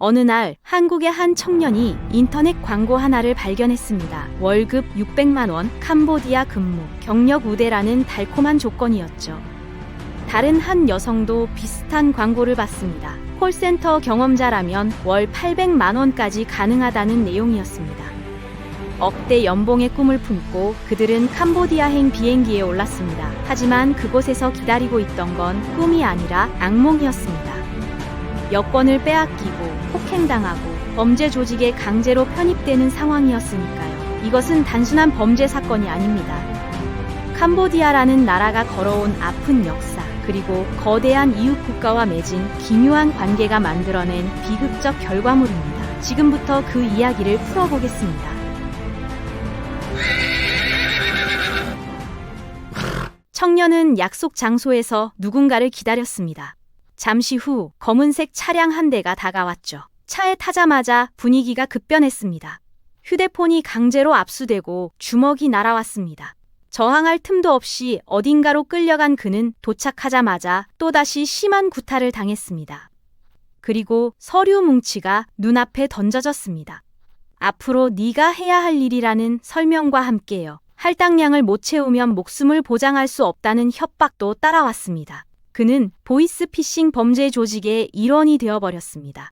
어느 날 한국의 한 청년이 인터넷 광고 하나를 발견했습니다. 월급 600만 원, 캄보디아 근무, 경력 우대라는 달콤한 조건이었죠. 다른 한 여성도 비슷한 광고를 봤습니다. 콜센터 경험자라면 월 800만 원까지 가능하다는 내용이었습니다. 억대 연봉의 꿈을 품고 그들은 캄보디아행 비행기에 올랐습니다. 하지만 그곳에서 기다리고 있던 건 꿈이 아니라 악몽이었습니다. 여권을 빼앗기고 폭행당하고 범죄 조직에 강제로 편입되는 상황이었으니까요. 이것은 단순한 범죄 사건이 아닙니다. 캄보디아라는 나라가 걸어온 아픈 역사, 그리고 거대한 이웃 국가와 맺은 기묘한 관계가 만들어낸 비극적 결과물입니다. 지금부터 그 이야기를 풀어보겠습니다. 청년은 약속 장소에서 누군가를 기다렸습니다. 잠시 후 검은색 차량 한 대가 다가왔죠. 차에 타자마자 분위기가 급변했습니다. 휴대폰이 강제로 압수되고 주먹이 날아왔습니다. 저항할 틈도 없이 어딘가로 끌려간 그는 도착하자마자 또다시 심한 구타를 당했습니다. 그리고 서류 뭉치가 눈앞에 던져졌습니다. 앞으로 네가 해야 할 일이라는 설명과 함께요. 할당량을 못 채우면 목숨을 보장할 수 없다는 협박도 따라왔습니다. 그는 보이스피싱 범죄 조직의 일원이 되어버렸습니다.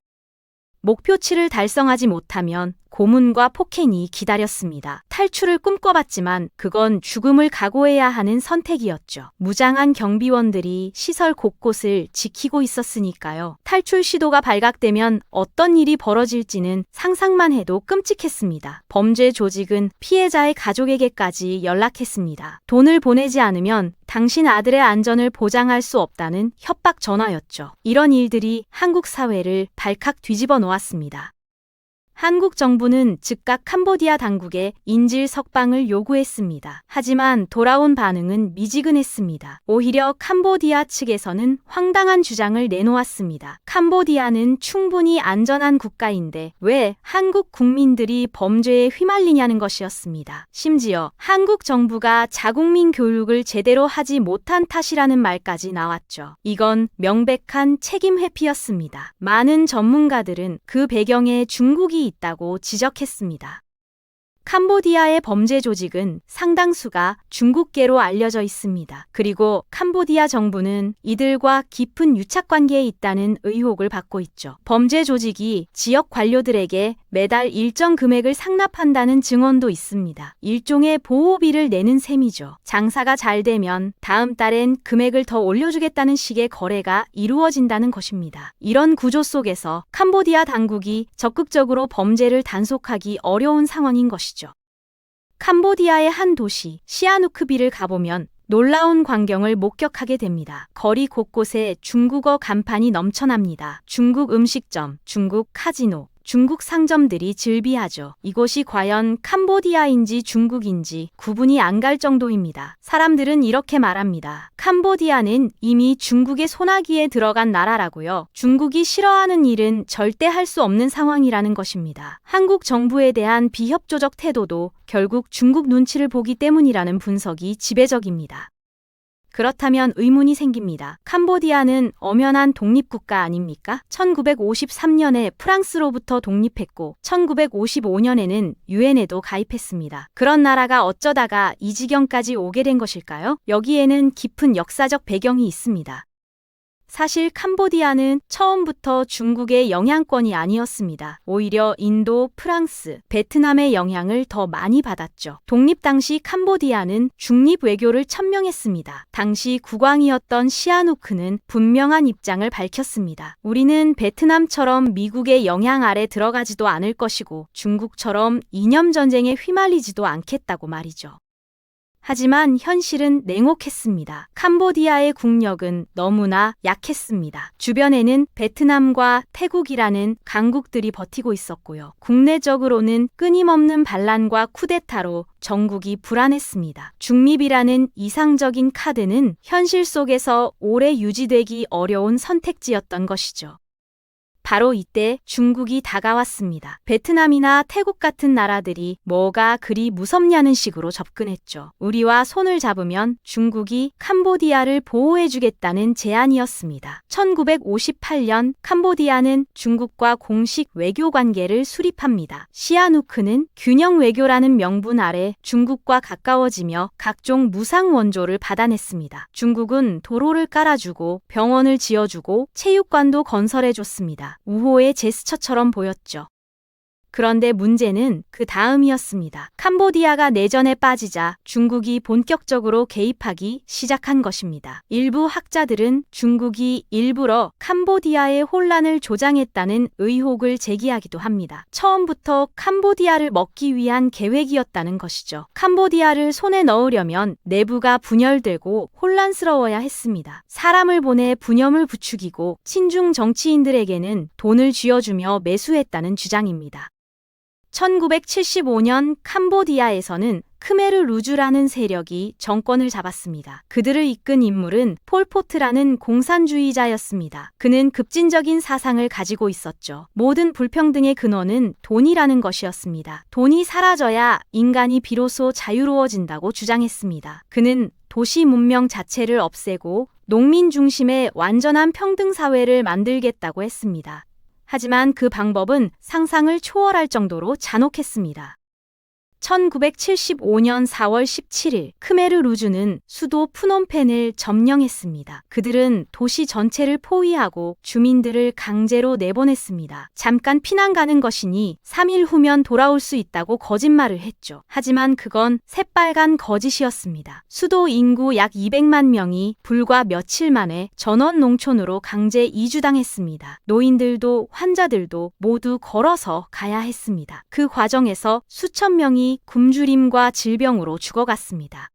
목표치를 달성하지 못하면 고문과 폭행이 기다렸습니다. 탈출을 꿈꿔봤지만 그건 죽음을 각오해야 하는 선택이었죠. 무장한 경비원들이 시설 곳곳을 지키고 있었으니까요. 탈출 시도가 발각되면 어떤 일이 벌어질지는 상상만 해도 끔찍했습니다. 범죄 조직은 피해자의 가족에게까지 연락했습니다. 돈을 보내지 않으면 당신 아들의 안전을 보장할 수 없다는 협박 전화였죠. 이런 일들이 한국 사회를 발칵 뒤집어 놓았습니다. 한국 정부는 즉각 캄보디아 당국에 인질 석방을 요구했습니다. 하지만 돌아온 반응은 미지근했습니다. 오히려 캄보디아 측에서는 황당한 주장을 내놓았습니다. 캄보디아는 충분히 안전한 국가인데 왜 한국 국민들이 범죄에 휘말리냐는 것이었습니다. 심지어 한국 정부가 자국민 교육을 제대로 하지 못한 탓이라는 말까지 나왔죠. 이건 명백한 책임 회피였습니다. 많은 전문가들은 그 배경에 중국이 있다고 지적했습니다. 캄보디아의 범죄 조직은 상당수가 중국계로 알려져 있습니다. 그리고 캄보디아 정부는 이들과 깊은 유착관계에 있다는 의혹을 받고 있죠. 범죄 조직이 지역 관료들에게 매달 일정 금액을 상납한다는 증언도 있습니다. 일종의 보호비를 내는 셈이죠. 장사가 잘 되면 다음 달엔 금액을 더 올려주겠다는 식의 거래가 이루어진다는 것입니다. 이런 구조 속에서 캄보디아 당국이 적극적으로 범죄를 단속하기 어려운 상황인 것이죠. 캄보디아의 한 도시 시아누크비를 가보면 놀라운 광경을 목격하게 됩니다. 거리 곳곳에 중국어 간판이 넘쳐납니다. 중국 음식점, 중국 카지노, 중국 상점들이 즐비하죠. 이곳이 과연 캄보디아인지 중국인지 구분이 안 갈 정도입니다. 사람들은 이렇게 말합니다. 캄보디아는 이미 중국의 손아귀에 들어간 나라라고요. 중국이 싫어하는 일은 절대 할 수 없는 상황이라는 것입니다. 한국 정부에 대한 비협조적 태도도 결국 중국 눈치를 보기 때문이라는 분석이 지배적입니다. 그렇다면 의문이 생깁니다. 캄보디아는 엄연한 독립국가 아닙니까? 1953년에 프랑스로부터 독립했고 1955년에는 유엔에도 가입했습니다. 그런 나라가 어쩌다가 이 지경까지 오게 된 것일까요? 여기에는 깊은 역사적 배경이 있습니다. 사실 캄보디아는 처음부터 중국의 영향권이 아니었습니다. 오히려 인도, 프랑스, 베트남의 영향을 더 많이 받았죠. 독립 당시 캄보디아는 중립 외교를 천명했습니다. 당시 국왕이었던 시아누크는 분명한 입장을 밝혔습니다. 우리는 베트남처럼 미국의 영향 아래 들어가지도 않을 것이고 중국처럼 이념 전쟁에 휘말리지도 않겠다고 말이죠. 하지만 현실은 냉혹했습니다. 캄보디아의 국력은 너무나 약했습니다. 주변에는 베트남과 태국이라는 강국들이 버티고 있었고요. 국내적으로는 끊임없는 반란과 쿠데타로 정국이 불안했습니다. 중립이라는 이상적인 카드는 현실 속에서 오래 유지되기 어려운 선택지였던 것이죠. 바로 이때 중국이 다가왔습니다. 베트남이나 태국 같은 나라들이 뭐가 그리 무섭냐는 식으로 접근했죠. 우리와 손을 잡으면 중국이 캄보디아를 보호해주겠다는 제안이었습니다. 1958년 캄보디아는 중국과 공식 외교 관계를 수립합니다. 시아누크는 균형 외교라는 명분 아래 중국과 가까워지며 각종 무상 원조를 받아냈습니다. 중국은 도로를 깔아주고 병원을 지어주고 체육관도 건설해줬습니다. 우호의 제스처처럼 보였죠. 그런데 문제는 그 다음이었습니다. 캄보디아가 내전에 빠지자 중국이 본격적으로 개입하기 시작한 것입니다. 일부 학자들은 중국이 일부러 캄보디아의 혼란을 조장했다는 의혹을 제기하기도 합니다. 처음부터 캄보디아를 먹기 위한 계획이었다는 것이죠. 캄보디아를 손에 넣으려면 내부가 분열되고 혼란스러워야 했습니다. 사람을 보내 분염을 부추기고 친중 정치인들에게는 돈을 쥐어주며 매수했다는 주장입니다. 1975년 캄보디아에서는 크메르 루주라는 세력이 정권을 잡았습니다. 그들을 이끈 인물은 폴포트라는 공산주의자였습니다. 그는 급진적인 사상을 가지고 있었죠. 모든 불평등의 근원은 돈이라는 것이었습니다. 돈이 사라져야 인간이 비로소 자유로워진다고 주장했습니다. 그는 도시 문명 자체를 없애고 농민 중심의 완전한 평등 사회를 만들겠다고 했습니다. 하지만 그 방법은 상상을 초월할 정도로 잔혹했습니다. 1975년 4월 17일 크메르 루주는 수도 푸놈펜을 점령했습니다. 그들은 도시 전체를 포위하고 주민들을 강제로 내보냈습니다. 잠깐 피난 가는 것이니 3일 후면 돌아올 수 있다고 거짓말을 했죠. 하지만 그건 새빨간 거짓이었습니다. 수도 인구 약 200만 명이 불과 며칠 만에 전원 농촌으로 강제 이주당했습니다. 노인들도 환자들도 모두 걸어서 가야 했습니다. 그 과정에서 수천 명이 굶주림과 질병으로 죽어갔습니다.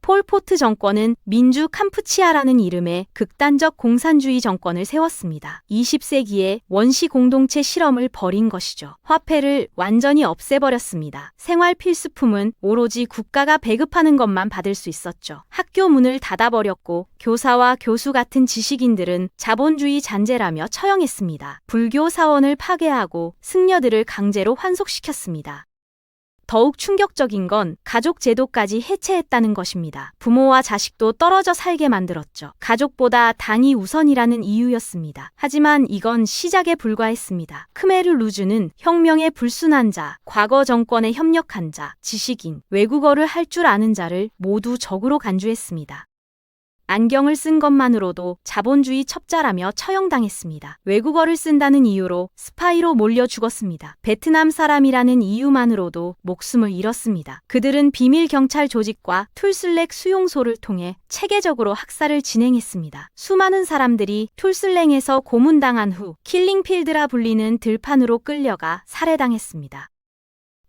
폴포트 정권은 민주 캄푸치아라는 이름의 극단적 공산주의 정권을 세웠습니다. 20세기에 원시 공동체 실험을 벌인 것이죠. 화폐를 완전히 없애버렸습니다. 생활 필수품은 오로지 국가가 배급하는 것만 받을 수 있었죠. 학교 문을 닫아버렸고 교사와 교수 같은 지식인들은 자본주의 잔재라며 처형했습니다. 불교 사원을 파괴하고 승려들을 강제로 환속시켰습니다. 더욱 충격적인 건 가족 제도까지 해체했다는 것입니다. 부모와 자식도 떨어져 살게 만들었죠. 가족보다 당이 우선이라는 이유였습니다. 하지만 이건 시작에 불과했습니다. 크메르 루주는 혁명에 불순한 자, 과거 정권에 협력한 자, 지식인, 외국어를 할 줄 아는 자를 모두 적으로 간주했습니다. 안경을 쓴 것만으로도 자본주의 첩자라며 처형당했습니다. 외국어를 쓴다는 이유로 스파이로 몰려 죽었습니다. 베트남 사람이라는 이유만으로도 목숨을 잃었습니다. 그들은 비밀 경찰 조직과 툴슬랭 수용소를 통해 체계적으로 학살을 진행했습니다. 수많은 사람들이 툴슬랭에서 고문당한 후 킬링필드라 불리는 들판으로 끌려가 살해당했습니다.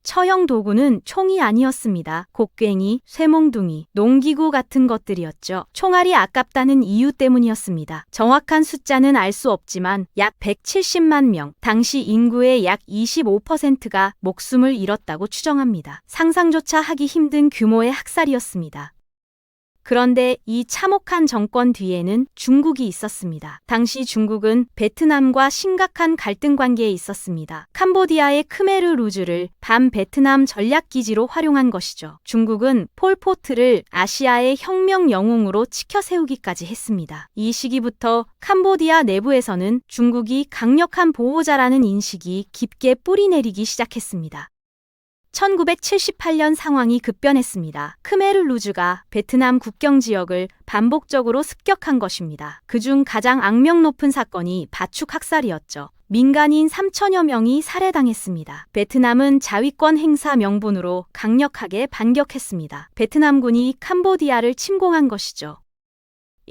처형 도구는 총이 아니었습니다. 곡괭이, 쇠몽둥이, 농기구 같은 것들이었죠. 총알이 아깝다는 이유 때문이었습니다. 정확한 숫자는 알 수 없지만 약 170만 명, 당시 인구의 약 25%가 목숨을 잃었다고 추정합니다. 상상조차 하기 힘든 규모의 학살이었습니다. 그런데 이 참혹한 정권 뒤에는 중국이 있었습니다. 당시 중국은 베트남과 심각한 갈등 관계에 있었습니다. 캄보디아의 크메르 루주를 반베트남 전략기지로 활용한 것이죠. 중국은 폴포트를 아시아의 혁명 영웅으로 치켜세우기까지 했습니다. 이 시기부터 캄보디아 내부에서는 중국이 강력한 보호자라는 인식이 깊게 뿌리내리기 시작했습니다. 1978년 상황이 급변했습니다. 크메르 루주가 베트남 국경 지역을 반복적으로 습격한 것입니다. 그중 가장 악명 높은 사건이 바축 학살이었죠. 민간인 3천여 명이 살해당했습니다. 베트남은 자위권 행사 명분으로 강력하게 반격했습니다. 베트남군이 캄보디아를 침공한 것이죠.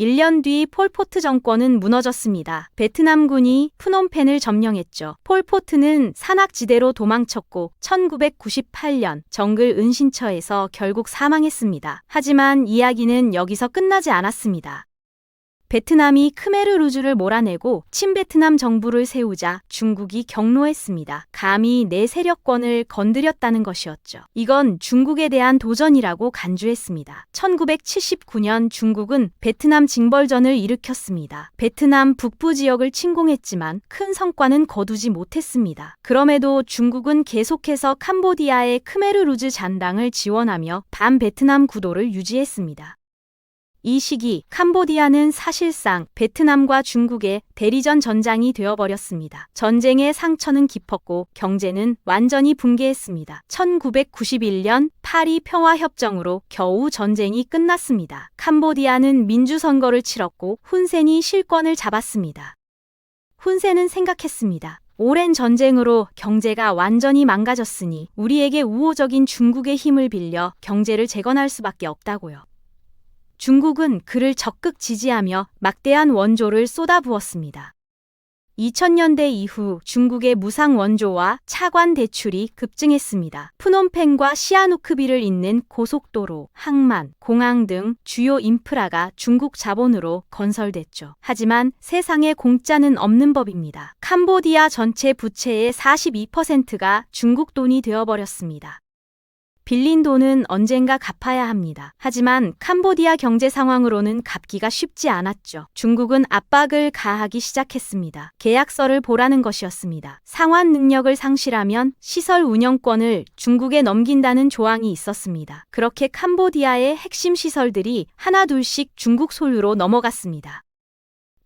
1년 뒤 폴포트 정권은 무너졌습니다. 베트남군이 푸놈펜을 점령했죠. 폴포트는 산악지대로 도망쳤고 1998년 정글 은신처에서 결국 사망했습니다. 하지만 이야기는 여기서 끝나지 않았습니다. 베트남이 크메르루즈를 몰아내고 친베트남 정부를 세우자 중국이 경로했습니다. 감히 내 세력권을 건드렸다는 것이었죠. 이건 중국에 대한 도전이라고 간주했습니다. 1979년 중국은 베트남 징벌전을 일으켰습니다. 베트남 북부 지역을 침공했지만 큰 성과는 거두지 못했습니다. 그럼에도 중국은 계속해서 캄보디아의 크메르루즈 잔당을 지원하며 반베트남 구도를 유지했습니다. 이 시기 캄보디아는 사실상 베트남과 중국의 대리전 전장이 되어버렸습니다. 전쟁의 상처는 깊었고 경제는 완전히 붕괴했습니다. 1991년 파리 평화협정으로 겨우 전쟁이 끝났습니다. 캄보디아는 민주선거를 치렀고 훈센이 실권을 잡았습니다. 훈센은 생각했습니다. 오랜 전쟁으로 경제가 완전히 망가졌으니 우리에게 우호적인 중국의 힘을 빌려 경제를 재건할 수밖에 없다고요. 중국은 그를 적극 지지하며 막대한 원조를 쏟아부었습니다. 2000년대 이후 중국의 무상 원조와 차관 대출이 급증했습니다. 프놈펜과 시아누크비를 잇는 고속도로, 항만, 공항 등 주요 인프라가 중국 자본으로 건설됐죠. 하지만 세상에 공짜는 없는 법입니다. 캄보디아 전체 부채의 42%가 중국 돈이 되어버렸습니다. 빌린 돈은 언젠가 갚아야 합니다. 하지만 캄보디아 경제 상황으로는 갚기가 쉽지 않았죠. 중국은 압박을 가하기 시작했습니다. 계약서를 보라는 것이었습니다. 상환 능력을 상실하면 시설 운영권을 중국에 넘긴다는 조항이 있었습니다. 그렇게 캄보디아의 핵심 시설들이 하나둘씩 중국 소유로 넘어갔습니다.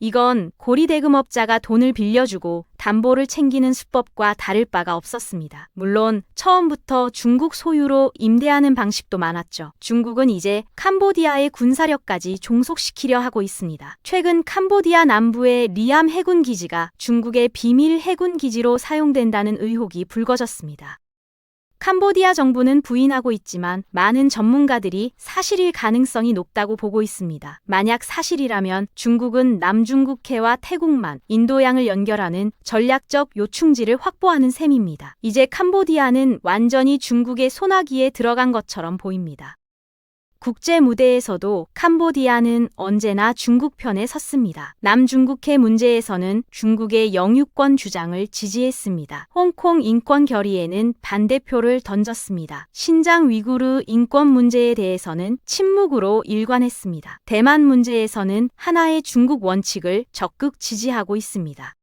이건 고리대금업자가 돈을 빌려주고 담보를 챙기는 수법과 다를 바가 없었습니다. 물론 처음부터 중국 소유로 임대하는 방식도 많았죠. 중국은 이제 캄보디아의 군사력까지 종속시키려 하고 있습니다. 최근 캄보디아 남부의 리암 해군 기지가 중국의 비밀 해군 기지로 사용된다는 의혹이 불거졌습니다. 캄보디아 정부는 부인하고 있지만 많은 전문가들이 사실일 가능성이 높다고 보고 있습니다. 만약 사실이라면 중국은 남중국해와 태국만, 인도양을 연결하는 전략적 요충지를 확보하는 셈입니다. 이제 캄보디아는 완전히 중국의 손아귀에 들어간 것처럼 보입니다. 국제 무대에서도 캄보디아는 언제나 중국 편에 섰습니다. 남중국해 문제에서는 중국의 영유권 주장을 지지했습니다. 홍콩 인권 결의에는 반대표를 던졌습니다. 신장 위구르 인권 문제에 대해서는 침묵으로 일관했습니다. 대만 문제에서는 하나의 중국 원칙을 적극 지지하고 있습니다.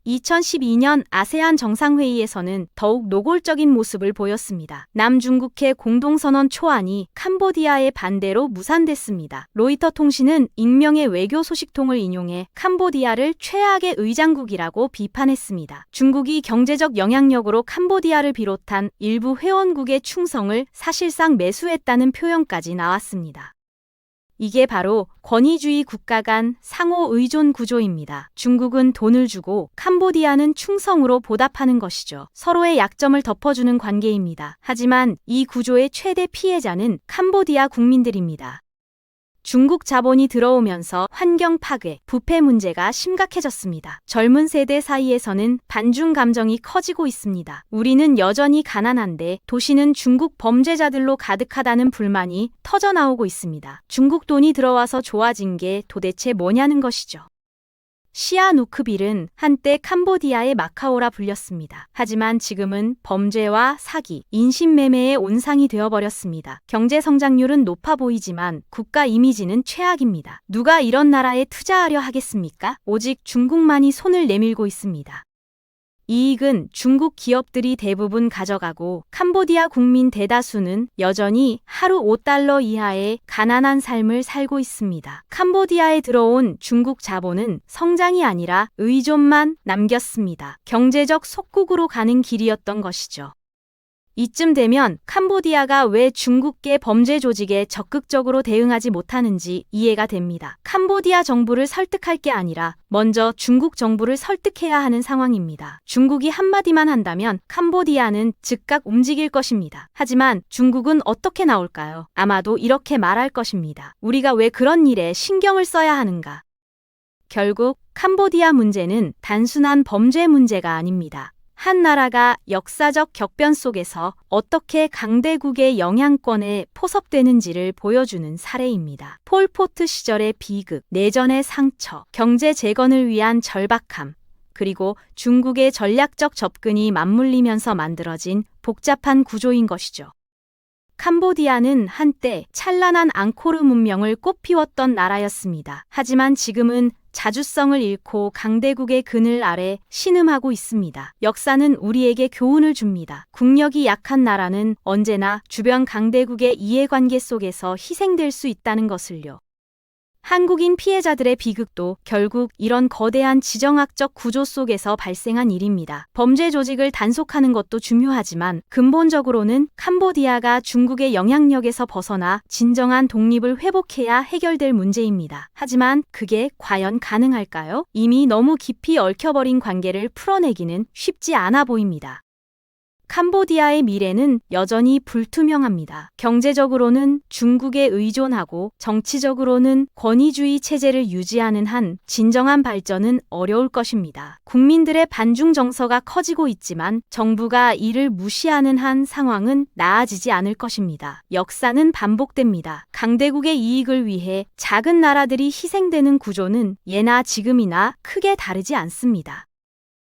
2012년 아세안 정상회의에서는 더욱 노골적인 모습을 보였습니다. 남중국해 공동선언 초안이 캄보디아의 반대로 무산됐습니다. 로이터 통신은 익명의 외교 소식통을 인용해 캄보디아를 최악의 의장국이라고 비판했습니다. 중국이 경제적 영향력으로 캄보디아를 비롯한 일부 회원국의 충성을 사실상 매수했다는 표현까지 나왔습니다. 이게 바로 권위주의 국가 간 상호 의존 구조입니다. 중국은 돈을 주고 캄보디아는 충성으로 보답하는 것이죠. 서로의 약점을 덮어주는 관계입니다. 하지만 이 구조의 최대 피해자는 캄보디아 국민들입니다. 중국 자본이 들어오면서 환경 파괴, 부패 문제가 심각해졌습니다. 젊은 세대 사이에서는 반중 감정이 커지고 있습니다. 우리는 여전히 가난한데 도시는 중국 범죄자들로 가득하다는 불만이 터져나오고 있습니다. 중국 돈이 들어와서 좋아진 게 도대체 뭐냐는 것이죠. 시아누크빌은 한때 캄보디아의 마카오라 불렸습니다. 하지만 지금은 범죄와 사기, 인신매매의 온상이 되어버렸습니다. 경제 성장률은 높아 보이지만 국가 이미지는 최악입니다. 누가 이런 나라에 투자하려 하겠습니까? 오직 중국만이 손을 내밀고 있습니다. 이익은 중국 기업들이 대부분 가져가고 캄보디아 국민 대다수는 여전히 하루 5달러 이하의 가난한 삶을 살고 있습니다. 캄보디아에 들어온 중국 자본은 성장이 아니라 의존만 남겼습니다. 경제적 속국으로 가는 길이었던 것이죠. 이쯤 되면 캄보디아가 왜 중국계 범죄 조직에 적극적으로 대응하지 못하는지 이해가 됩니다. 캄보디아 정부를 설득할 게 아니라 먼저 중국 정부를 설득해야 하는 상황입니다. 중국이 한마디만 한다면 캄보디아는 즉각 움직일 것입니다. 하지만 중국은 어떻게 나올까요? 아마도 이렇게 말할 것입니다. 우리가 왜 그런 일에 신경을 써야 하는가? 결국 캄보디아 문제는 단순한 범죄 문제가 아닙니다. 한 나라가 역사적 격변 속에서 어떻게 강대국의 영향권에 포섭되는지를 보여주는 사례입니다. 폴포트 시절의 비극, 내전의 상처, 경제 재건을 위한 절박함, 그리고 중국의 전략적 접근이 맞물리면서 만들어진 복잡한 구조인 것이죠. 캄보디아는 한때 찬란한 앙코르 문명을 꽃피웠던 나라였습니다. 하지만 지금은 자주성을 잃고 강대국의 그늘 아래 신음하고 있습니다. 역사는 우리에게 교훈을 줍니다. 국력이 약한 나라는 언제나 주변 강대국의 이해관계 속에서 희생될 수 있다는 것을요. 한국인 피해자들의 비극도 결국 이런 거대한 지정학적 구조 속에서 발생한 일입니다. 범죄 조직을 단속하는 것도 중요하지만 근본적으로는 캄보디아가 중국의 영향력에서 벗어나 진정한 독립을 회복해야 해결될 문제입니다. 하지만 그게 과연 가능할까요? 이미 너무 깊이 얽혀버린 관계를 풀어내기는 쉽지 않아 보입니다. 캄보디아의 미래는 여전히 불투명합니다. 경제적으로는 중국에 의존하고 정치적으로는 권위주의 체제를 유지하는 한 진정한 발전은 어려울 것입니다. 국민들의 반중 정서가 커지고 있지만 정부가 이를 무시하는 한 상황은 나아지지 않을 것입니다. 역사는 반복됩니다. 강대국의 이익을 위해 작은 나라들이 희생되는 구조는 예나 지금이나 크게 다르지 않습니다.